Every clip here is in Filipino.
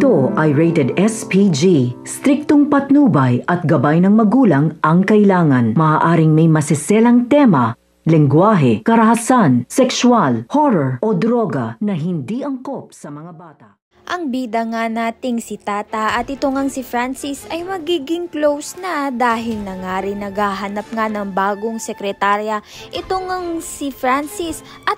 Ito ay rated SPG. Striktong patnubay at gabay ng magulang ang kailangan. Maaaring may masiselang tema, lengguwahe, karahasan, sexual, horror o droga na hindi angkop sa mga bata. Ang bida nga nating si Tata at ito ngang si Francis ay magiging close na dahil na nga rin naghahanap nga ng bagong sekretarya ito ngang si Francis at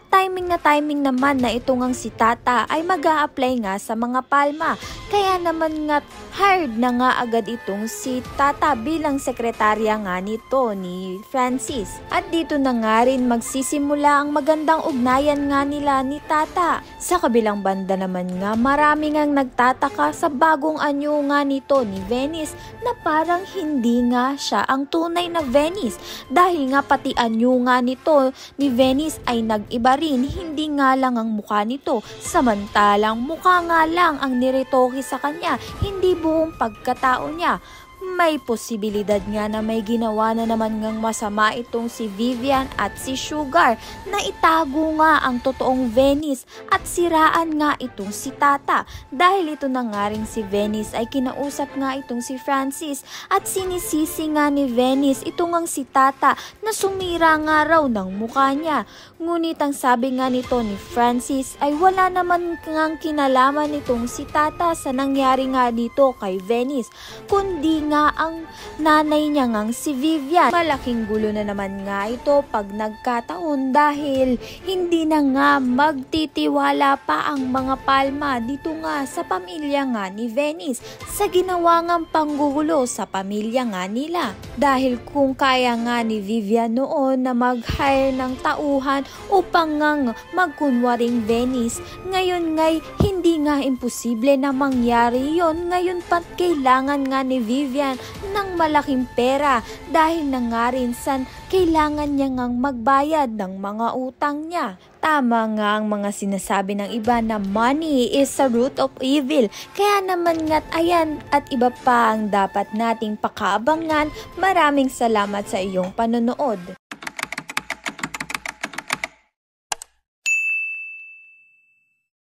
timing naman na ito ngang si Tata ay mag-a-apply nga sa mga palma. Kaya naman nga hired na nga agad itong si Tata bilang sekretarya nga nito ni Francis. At dito na nga rin magsisimula ang magandang ugnayan nga nila ni Tata. Sa kabilang banda naman nga marami ngang nagtataka sa bagong anyo nga nito ni Venice na parang hindi nga siya ang tunay na Venice dahil nga pati anyo nga nito ni Venice ay nag-iba rin, hindi nga lang ang mukha nito samantalang mukha nga lang ang niretoke sa kanya, hindi buong pagkatao niya. May posibilidad nga na may ginawa na naman ngang masama itong si Vivian at si Sugar na itago nga ang totoong Venice at siraan nga itong si Tata dahil ito na nga rin si Venice ay kinausap nga itong si Francis at sinisisi nga ni Venice ito ngang si Tata na sumira nga raw ng mukha niya. Ngunit ang sabi nga nito ni Francis ay wala naman ngang kinalaman itong si Tata sa nangyari nga dito kay Venice kundi nga ang nanay niya ngang si Vivian. Malaking gulo na naman nga ito pag nagkataon dahil hindi na nga magtitiwala pa ang mga palma dito nga sa pamilya nga ni Venice sa ginawa ngang panggugulo sa pamilya nga nila. Dahil kung kaya nga ni Vivian noon na mag-hire ng tauhan upang ngang magkunwaring Venice, ngayon ngay hindi nga imposible na mangyari yon. Ngayon pat kailangan nga ni Vivian ng malaking pera dahil na nga rin san kailangan niya ngang magbayad ng mga utang niya. Tama nga ang mga sinasabi ng iba na money is the root of evil. Kaya naman nga't ayan at iba pa ang dapat nating pakaabangan. Maraming salamat sa iyong panonood.